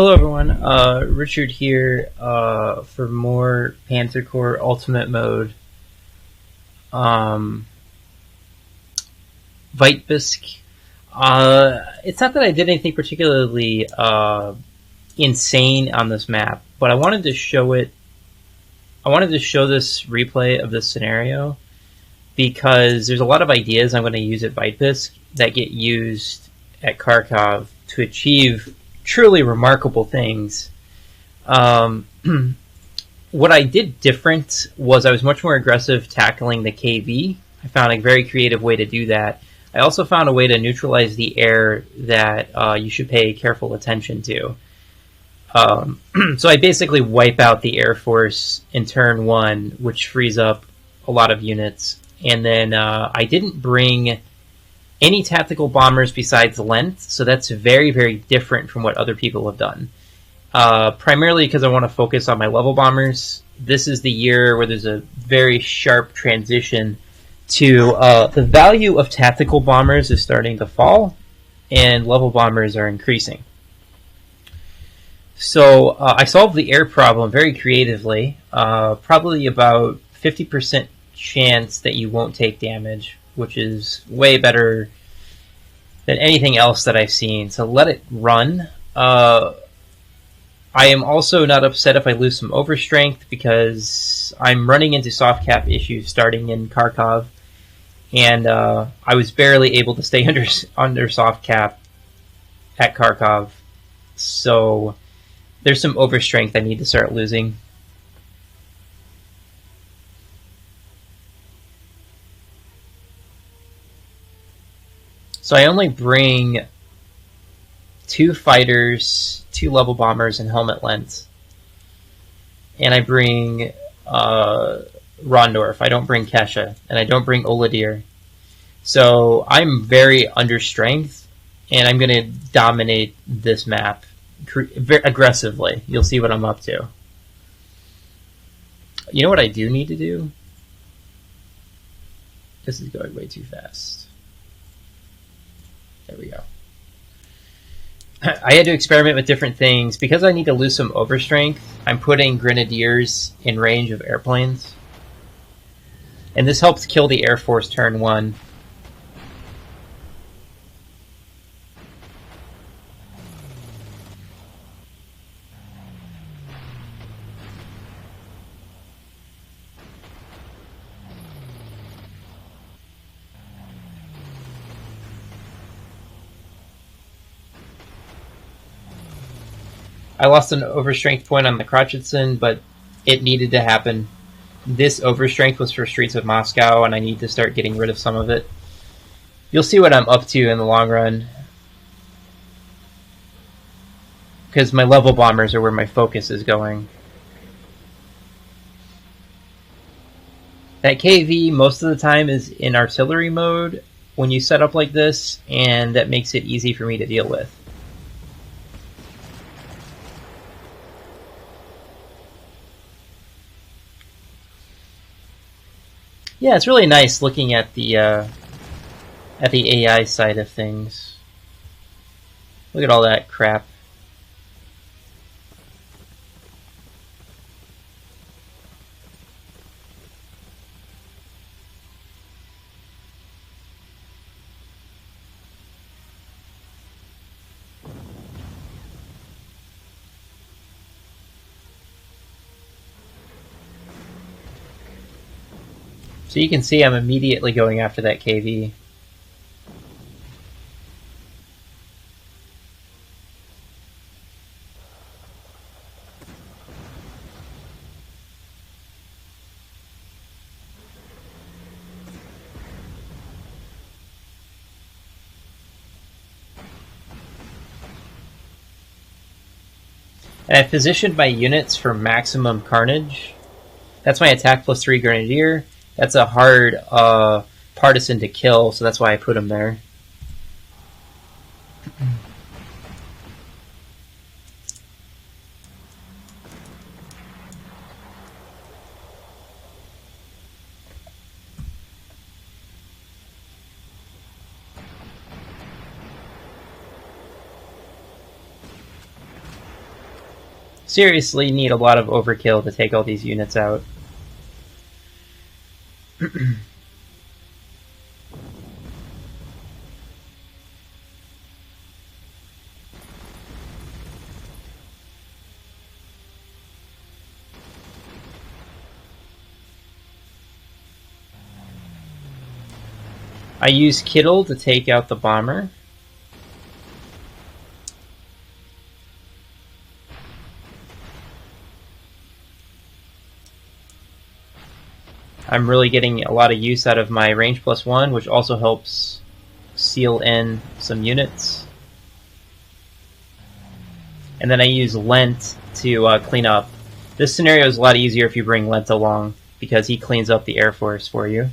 Hello everyone, Richard here for more Panzer Corps Ultimate Mode. Um, Vitebsk. It's not that I did anything particularly insane on this map, but I wanted to show it. I wanted to show this replay of this scenario because there's a lot of ideas I'm going to use at Vitebsk that get used at Kharkov to achieve truly remarkable things. Um, what I did different was I was much more aggressive tackling the KV. I found a very creative way to do that. I also found a way to neutralize the air that you should pay careful attention to. So I basically wipe out the Air Force in turn one, which frees up a lot of units. And then I didn't bring any tactical bombers besides Lent, so that's very, very different from what other people have done. Primarily because I want to focus on my level bombers. This is the year where there's a very sharp transition to the value of tactical bombers is starting to fall, and level bombers are increasing. So I solved the air problem very creatively. Probably about 50% chance that you won't take damage, which is way better than anything else that I've seen. So let it run. I am also not upset if I lose some overstrength because I'm running into soft cap issues starting in Kharkov, and I was barely able to stay under soft cap at Kharkov, so there's some overstrength I need to start losing. So I only bring 2 fighters, 2 level bombers, and helmet lens. And I bring Rondorf. I don't bring Kesha, and I don't bring Oladir. So I'm very under strength, and I'm going to dominate this map aggressively. You'll see what I'm up to. You know what I do need to do? This is going way too fast. There we go. I had to experiment with different things. Because I need to lose some overstrength, I'm putting grenadiers in range of airplanes. And this helps kill the Air Force turn 1. I lost an overstrength point on the Krotchetson, but it needed to happen. This overstrength was for Streets of Moscow, and I need to start getting rid of some of it. You'll see what I'm up to in the long run, because my level bombers are where my focus is going. That KV most of the time is in artillery mode when you set up like this, and that makes it easy for me to deal with. Yeah, it's really nice looking at the AI side of things. Look at all that crap. So you can see I'm immediately going after that KV. And I've positioned my units for maximum carnage. That's my attack plus 3 grenadier. That's a hard partisan to kill, so that's why I put him there. seriously need a lot of overkill to take all these units out. I use Kittle to take out the bomber. I'm really getting a lot of use out of my range +1, which also helps seal in some units. And then I use Lent to clean up. This scenario is a lot easier if you bring Lent along, because he cleans up the Air Force for you.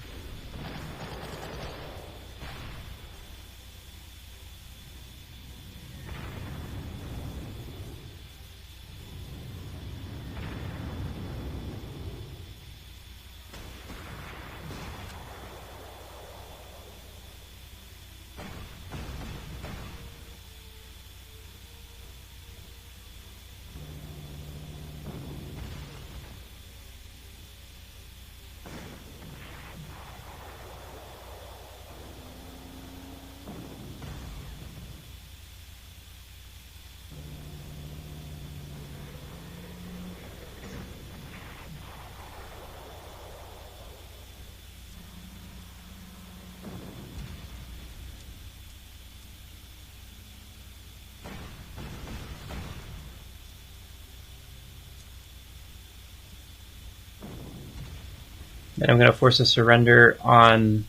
Then I'm going to force a surrender on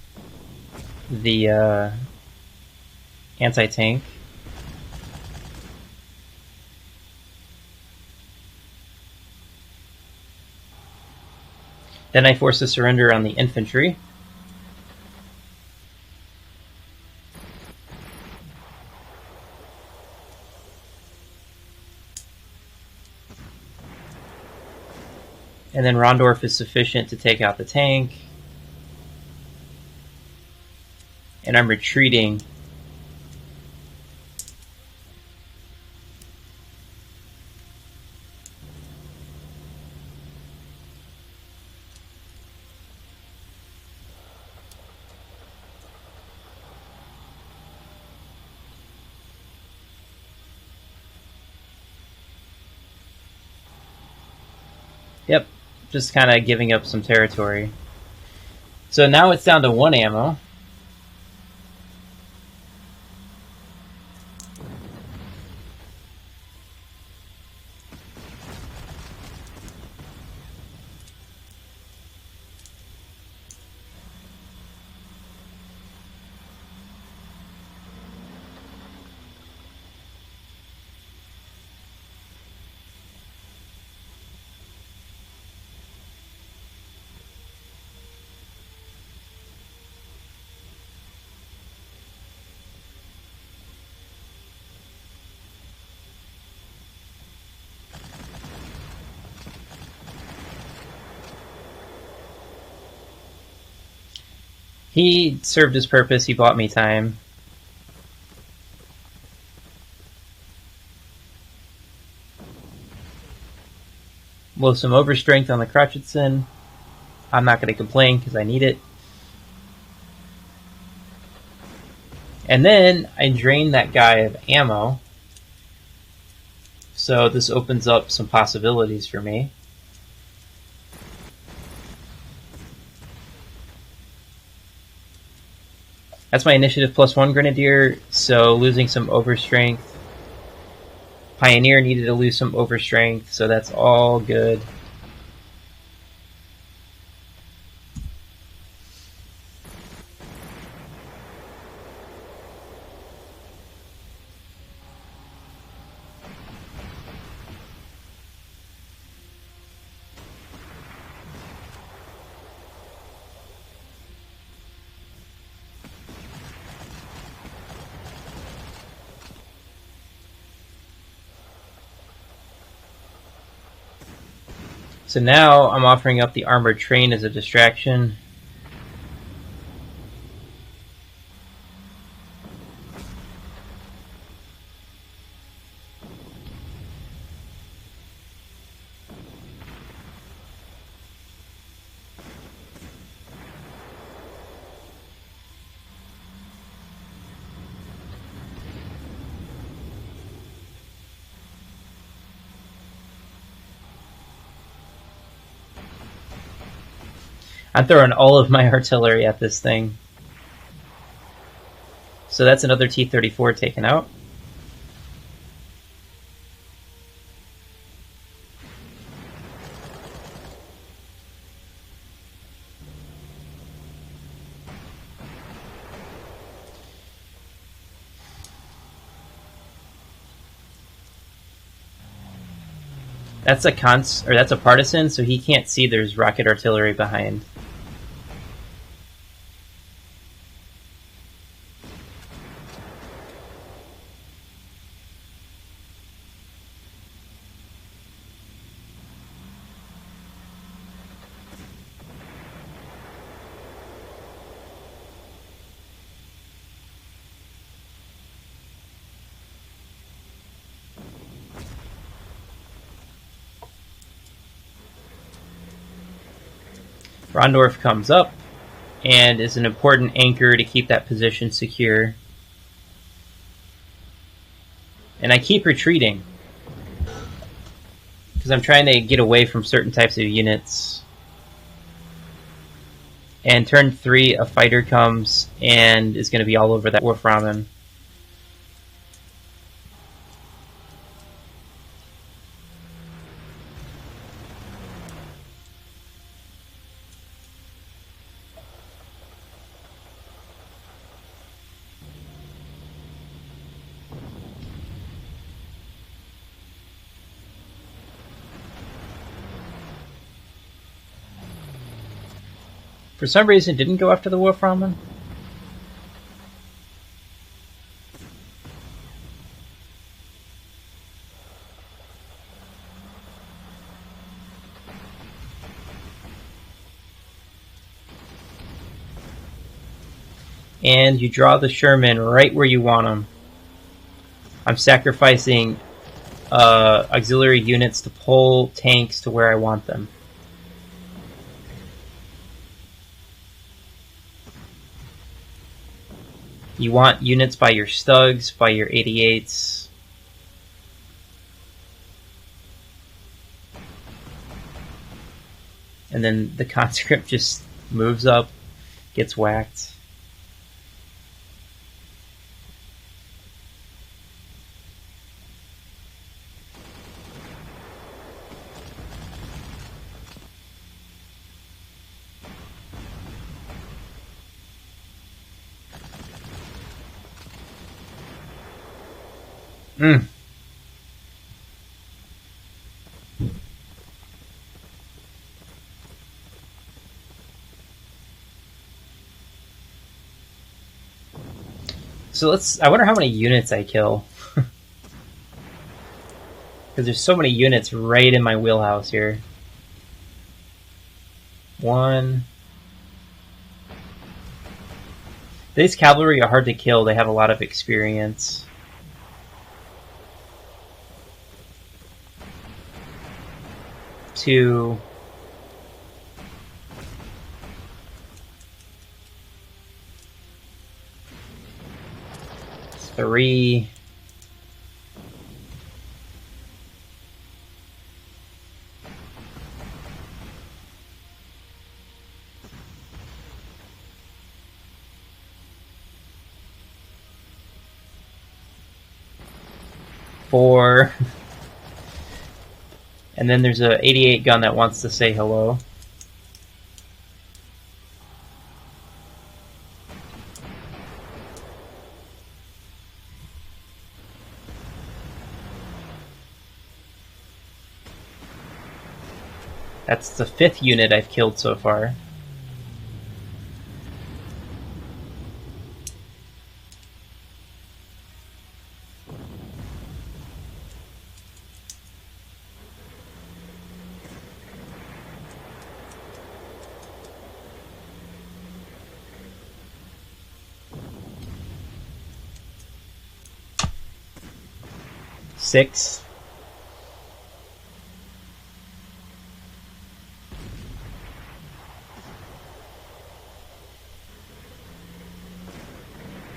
the anti-tank. Then I force a surrender on the infantry. And then Rondorf is sufficient to take out the tank. And I'm retreating. Yep, just kind of giving up some territory. So now it's down to 1 ammo. He served his purpose, he bought me time. With some overstrength on the Crotchetson. I'm not going to complain because I need it. And then I drain that guy of ammo. So this opens up some possibilities for me. That's my initiative +1 Grenadier, so losing some overstrength. Pioneer needed to lose some overstrength, so that's all good. So now I'm offering up the armored train as a distraction. I'm throwing all of my artillery at this thing. So that's another T-34 taken out. That's a that's a partisan, so he can't see there's rocket artillery behind. Rondorf comes up and is an important anchor to keep that position secure. And I keep retreating because I'm trying to get away from certain types of units. And turn 3, a fighter comes and is going to be all over that Wolframen. For some reason, it didn't go after the Wolframen. And you draw the Sherman right where you want them. I'm sacrificing auxiliary units to pull tanks to where I want them. You want units by your Stugs, by your 88s. And then the conscript just moves up, gets whacked. So I wonder how many units I kill. Because there's so many units right in my wheelhouse here. 1. These cavalry are hard to kill, they have a lot of experience. 2. 3. 4. And then there's a 88 gun that wants to say hello. That's the 5th unit I've killed so far. Six.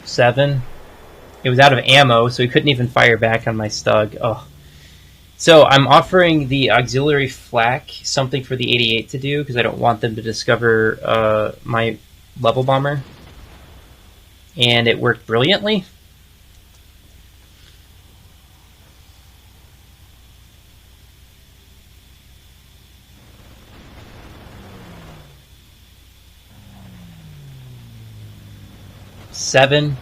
7. It was out of ammo, so he couldn't even fire back on my Stug. Oh, So I'm offering the auxiliary flak something for the 88 to do because I don't want them to discover my level bomber. And it worked brilliantly. Seven.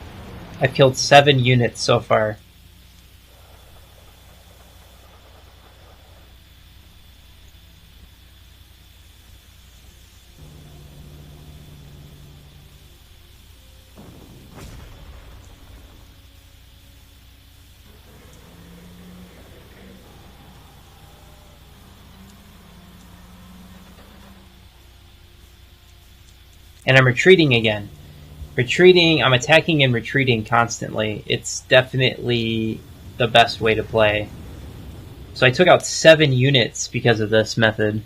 I've killed 7 units so far. And I'm retreating again. I'm attacking and retreating constantly. It's definitely the best way to play. So I took out 7 units because of this method.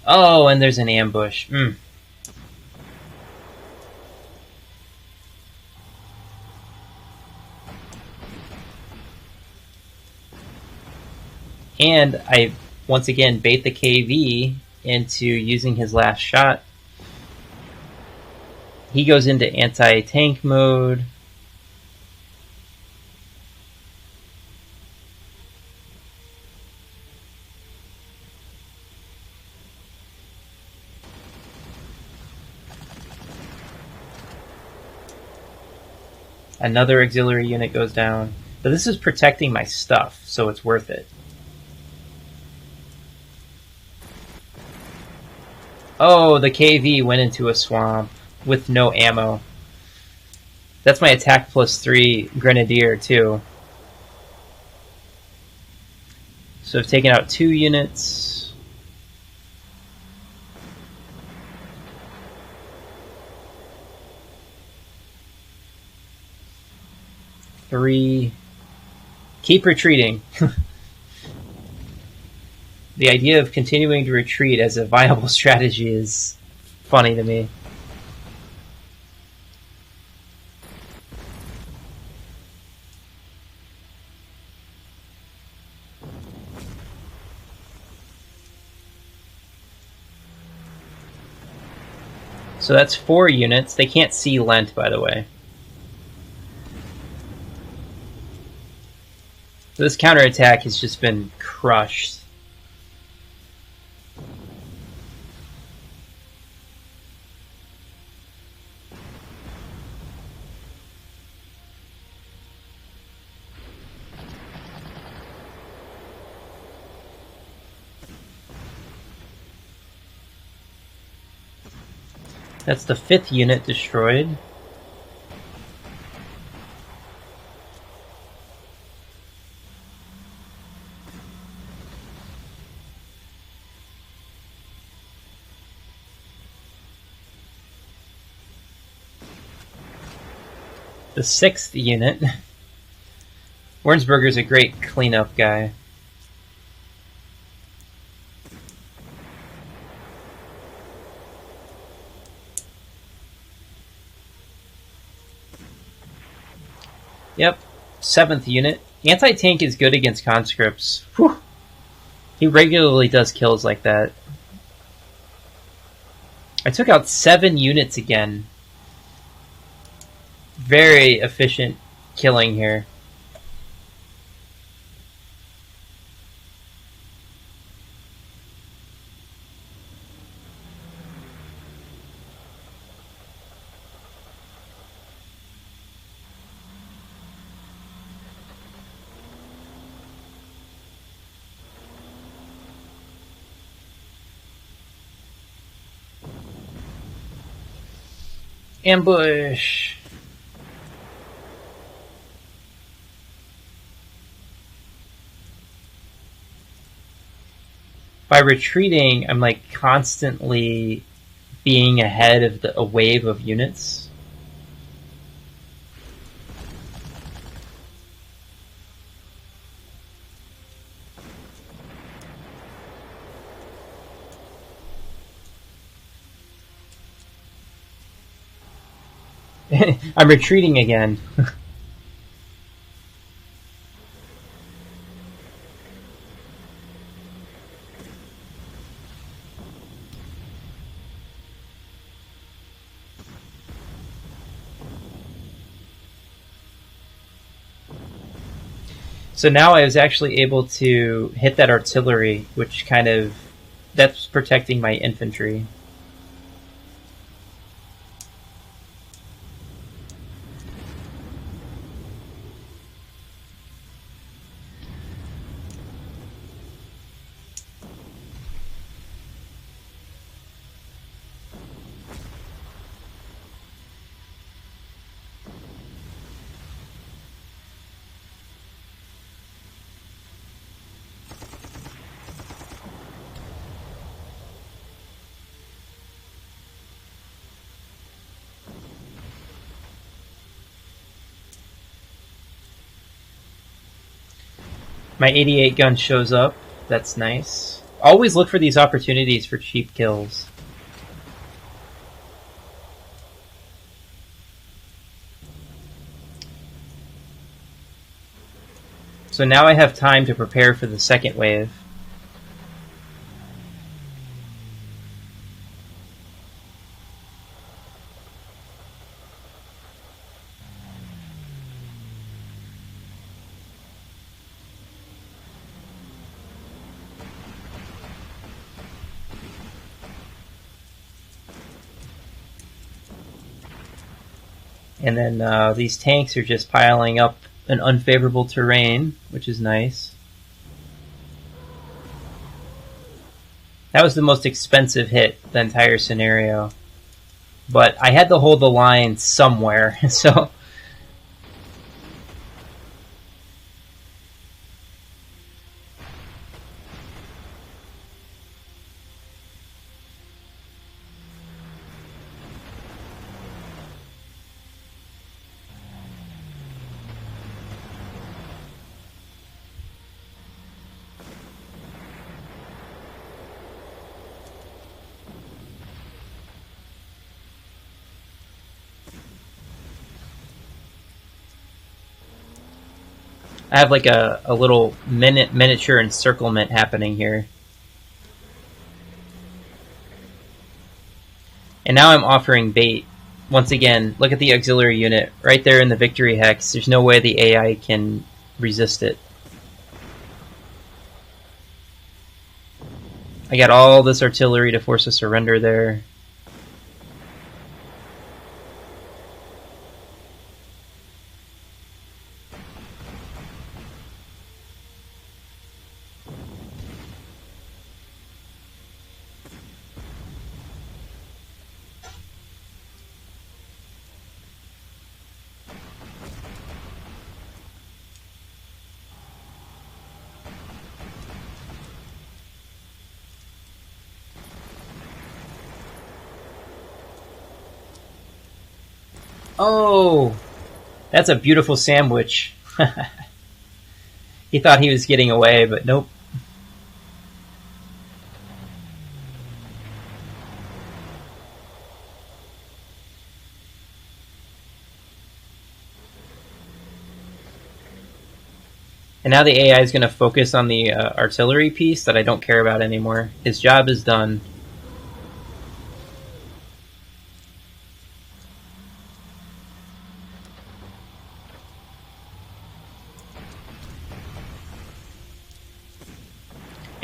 Oh, and there's an ambush. And I, once again, bait the KV into using his last shot. He goes into anti-tank mode. Another auxiliary unit goes down. But this is protecting my stuff, so it's worth it. Oh, the KV went into a swamp with no ammo. That's my attack +3 grenadier, too. So I've taken out 2 units. Three. Keep retreating. The idea of continuing to retreat as a viable strategy is funny to me. So that's 4 units. They can't see Lent, by the way. So this counterattack has just been crushed. That's the 5th unit destroyed. The 6th unit. Warnsberger's a great cleanup guy. Yep. 7th unit. Anti-tank is good against conscripts. Whew. He regularly does kills like that. I took out 7 units again. Very efficient killing here. Ambush! By retreating, I'm like constantly being ahead of a wave of units. I'm retreating again. So now I was actually able to hit that artillery, which kind of, that's protecting my infantry. My 88 gun shows up. That's nice. Always look for these opportunities for cheap kills. So now I have time to prepare for the second wave. And then these tanks are just piling up an unfavorable terrain, which is nice. That was the most expensive hit the entire scenario. But I had to hold the line somewhere, so... I have like a little miniature encirclement happening here. And now I'm offering bait. Once again, look at the auxiliary unit right there in the victory hex. There's no way the AI can resist it. I got all this artillery to force a surrender there. Oh, that's a beautiful sandwich. He thought he was getting away, but nope. And now the AI is going to focus on the artillery piece that I don't care about anymore. His job is done.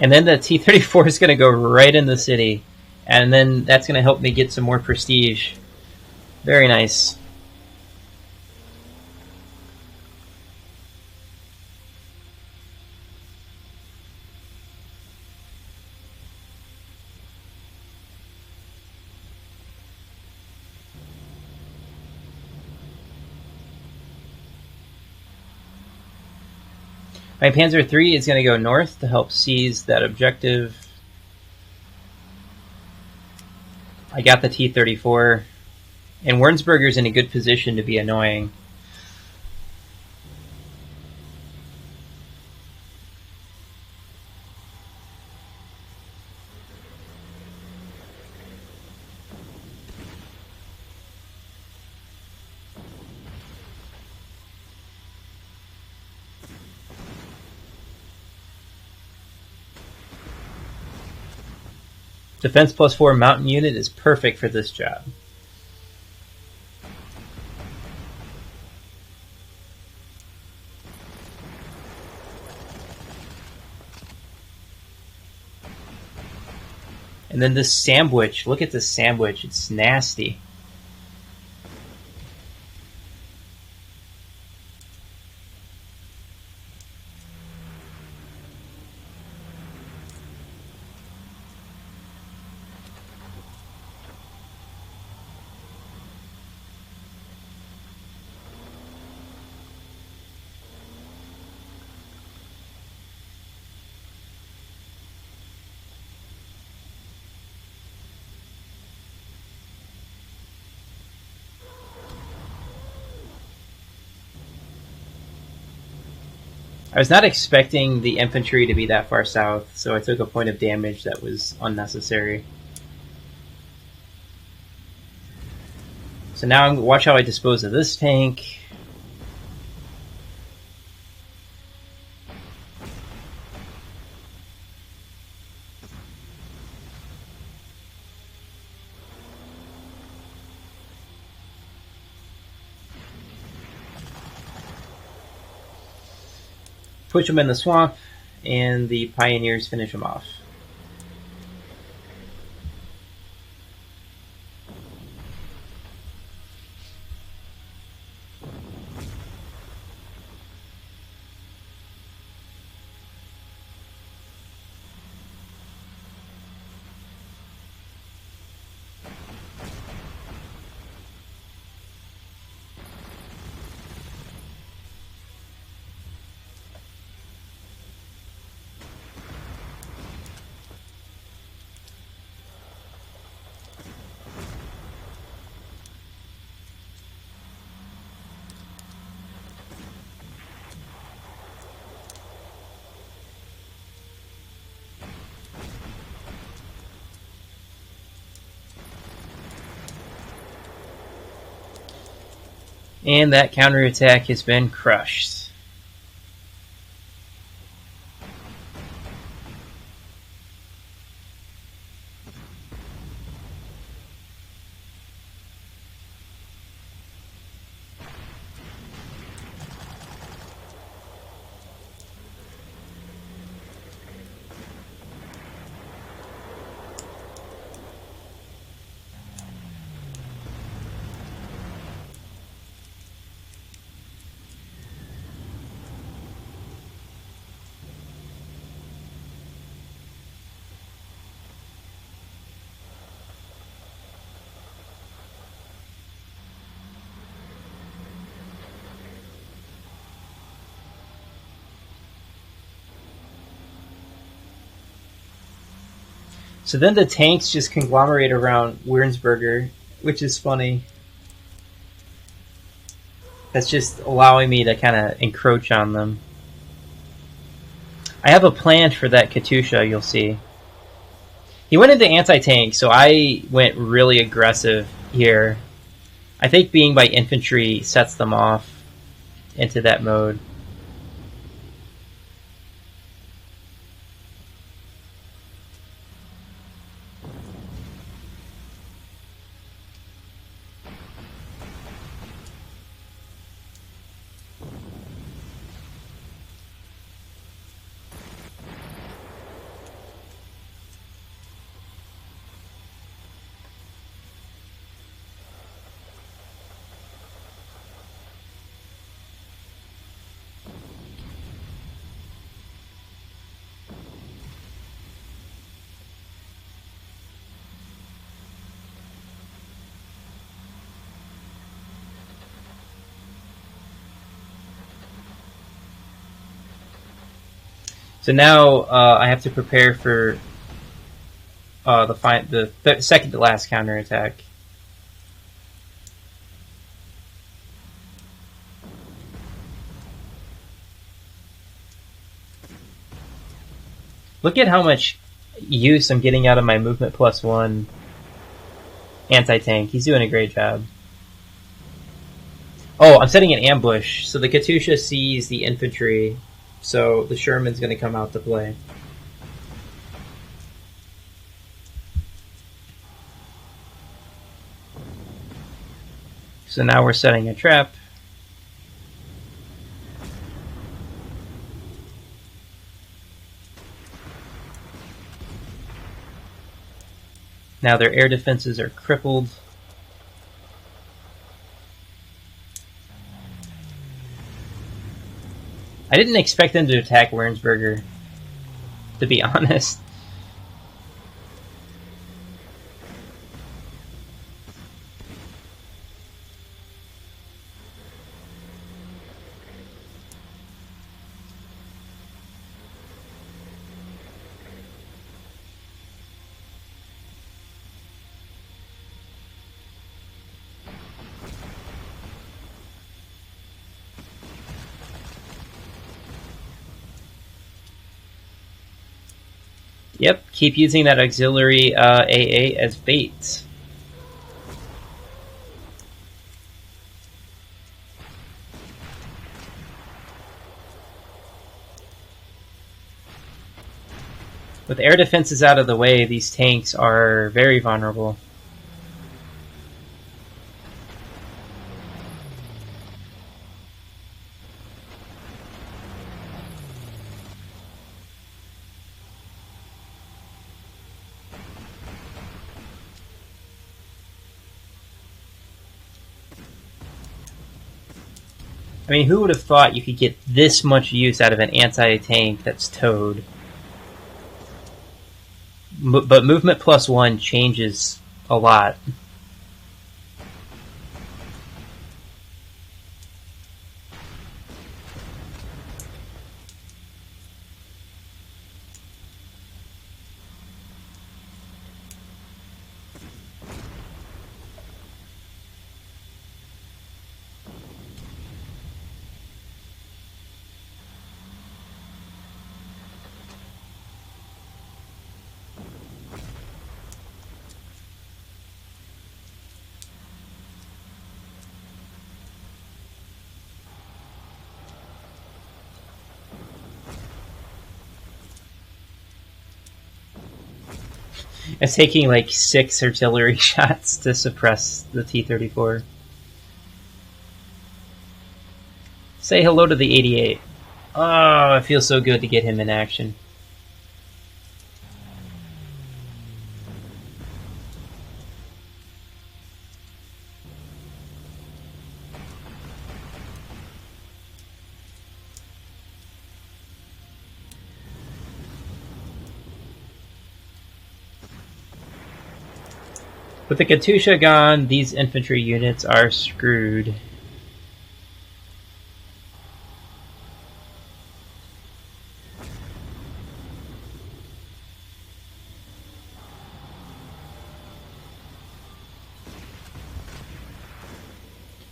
And then the T-34 is going to go right in the city. And then that's going to help me get some more prestige. Very nice. My Panzer III is going to go north to help seize that objective. I got the T-34. And Wernsberger's in a good position to be annoying. Defense +4 mountain unit is perfect for this job. And then this sandwich. Look at this sandwich. It's nasty. I was not expecting the infantry to be that far south, so I took a point of damage that was unnecessary. So now watch how I dispose of this tank. Push them in the swamp, and the pioneers finish them off. And that counterattack has been crushed. So then the tanks just conglomerate around Wernsberger, which is funny. That's just allowing me to kind of encroach on them. I have a plan for that Katusha, you'll see. He went into anti-tank, so I went really aggressive here. I think being by infantry sets them off into that mode. So now I have to prepare for the second to last counterattack. Look at how much use I'm getting out of my movement +1 anti-tank. He's doing a great job. Oh, I'm setting an ambush. So the Katusha sees the infantry, so the Sherman's going to come out to play. So now we're setting a trap. Now their air defenses are crippled. I didn't expect them to attack Wernsberger, to be honest. Yep, keep using that auxiliary AA as bait. With air defenses out of the way, these tanks are very vulnerable. I mean, who would have thought you could get this much use out of an anti-tank that's towed? But movement +1 changes a lot. It's taking like 6 artillery shots to suppress the T-34. Say hello to the 88. Oh, it feels so good to get him in action. With the Katyusha gone, these infantry units are screwed.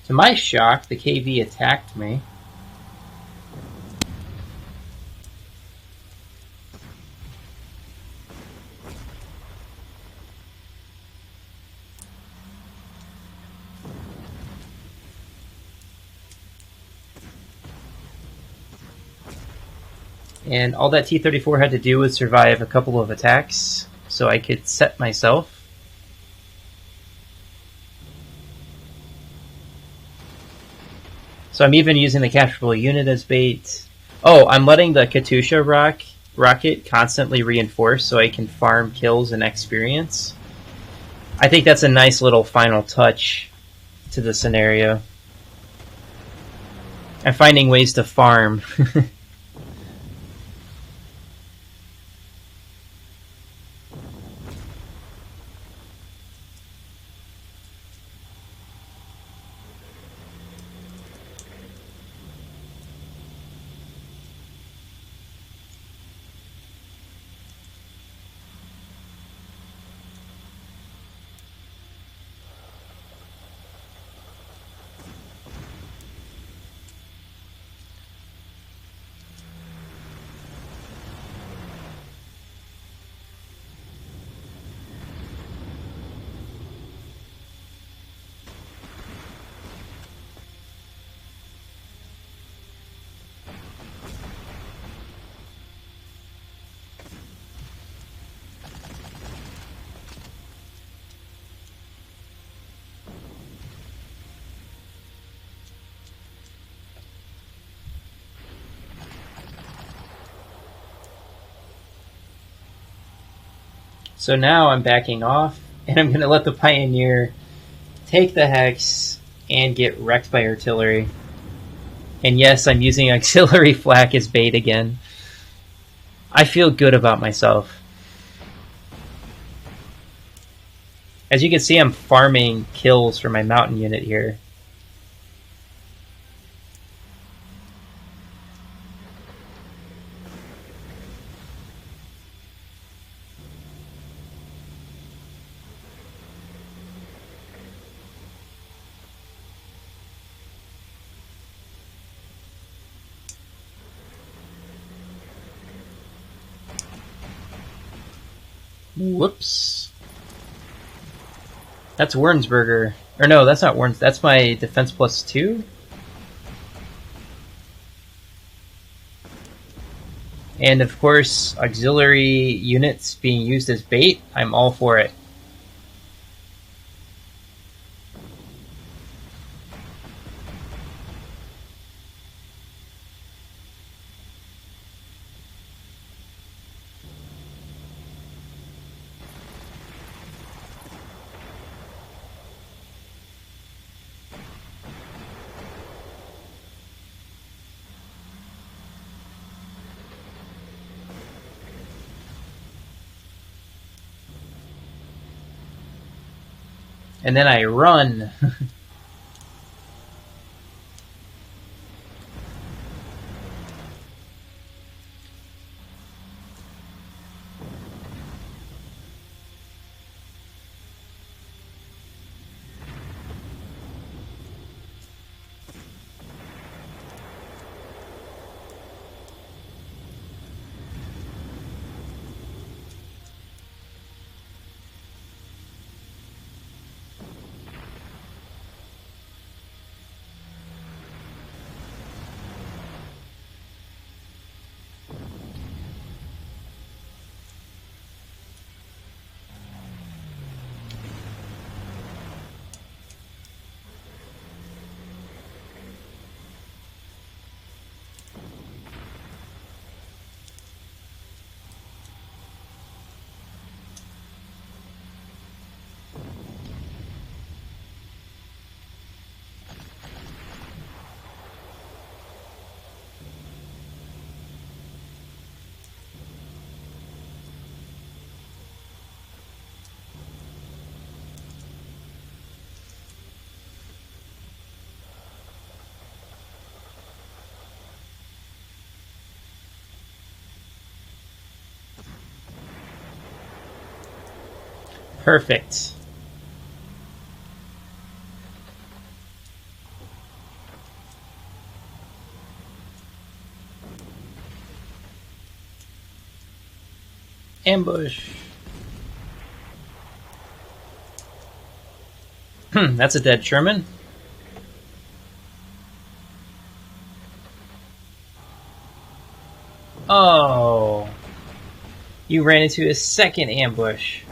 To my shock, the KV attacked me. And all that T-34 had to do was survive a couple of attacks, so I could set myself. So I'm even using the capturable unit as bait. Oh, I'm letting the Katyusha rocket constantly reinforce so I can farm kills and experience. I think that's a nice little final touch to the scenario. I'm finding ways to farm. So now I'm backing off, and I'm going to let the Pioneer take the Hex and get wrecked by artillery. And yes, I'm using auxiliary flak as bait again. I feel good about myself. As you can see, I'm farming kills for my mountain unit here. Whoops. That's Wernsberger. Or no, that's not Werns. That's my defense +2. And of course, auxiliary units being used as bait. I'm all for it. And then I run. Perfect. Ambush. That's a dead Sherman. Oh. You ran into a second ambush.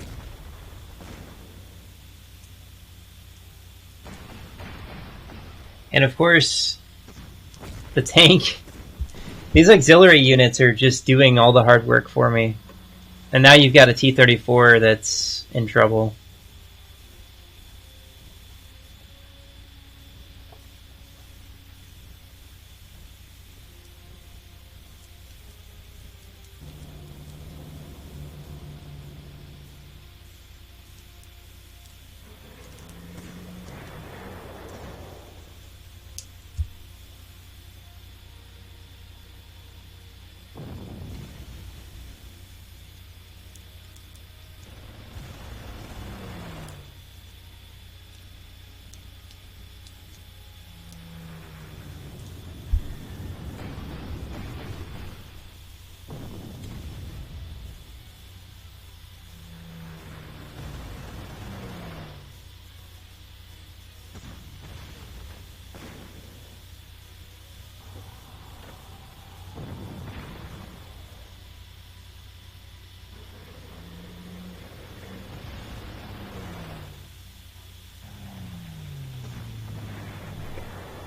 And of course, the tank. These auxiliary units are just doing all the hard work for me. And now you've got a T-34 that's in trouble.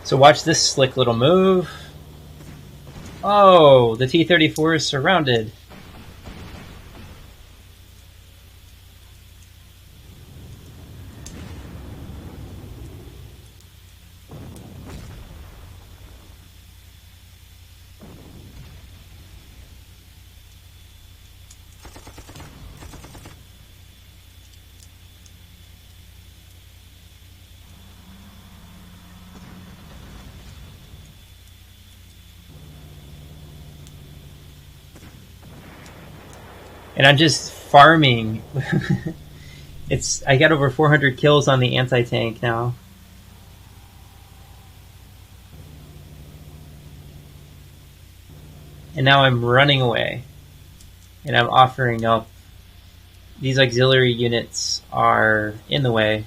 So watch this slick little move. Oh, the T-34 is surrounded. And I'm just farming. I got over 400 kills on the anti-tank now. And now I'm running away. And I'm offering up. These auxiliary units are in the way.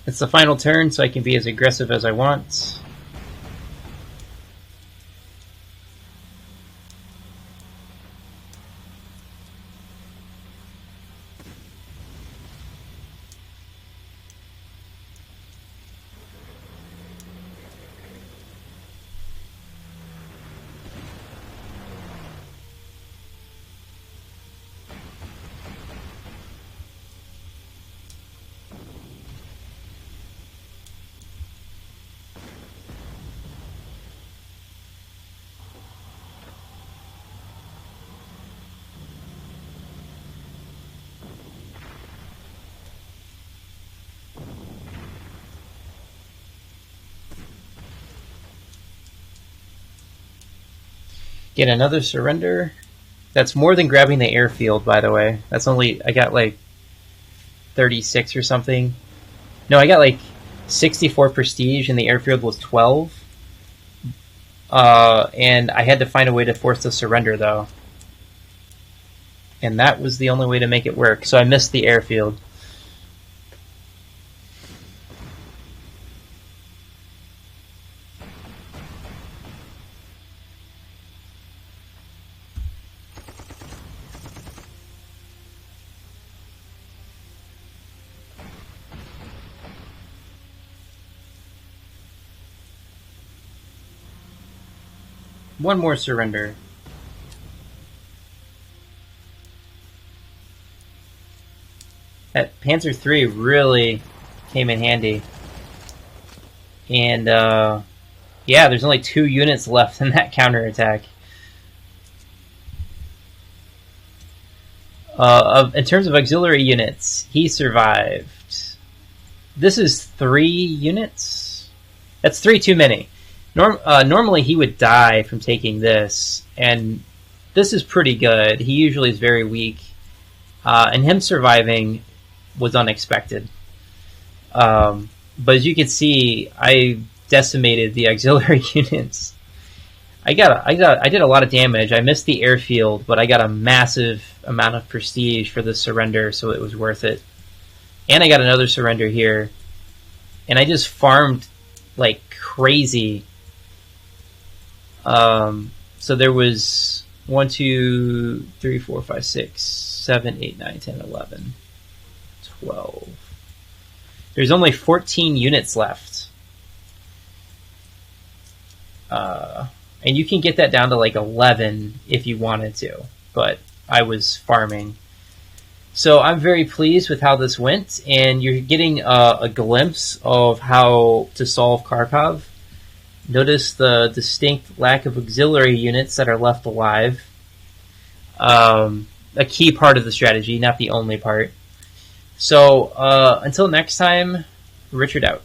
It's the final turn, so I can be as aggressive as I want. Get another surrender. That's more than grabbing the airfield, by the way. That's only, I got like 36 or something. No, I got like 64 prestige and the airfield was 12. And I had to find a way to force the surrender, though. And that was the only way to make it work. So I missed the airfield. One more surrender. That Panzer III really came in handy. And, yeah, there's only 2 units left in that counterattack. In terms of auxiliary units, he survived. This is 3 units? That's 3 too many. Normally he would die from taking this, and this is pretty good. He usually is very weak, and him surviving was unexpected. But as you can see, I decimated the auxiliary units. I did a lot of damage. I missed the airfield, but I got a massive amount of prestige for the surrender, so it was worth it. And I got another surrender here, and I just farmed like crazy. So there was 1, 2, 3, 4, 5, 6, 7, 8, 9, 10, 11, 12. There's only 14 units left. And you can get that down to like 11 if you wanted to, but I was farming. So I'm very pleased with how this went, and you're getting a glimpse of how to solve Kharkov. Notice the distinct lack of auxiliary units that are left alive. A key part of the strategy, not the only part. So until next time, Richard out.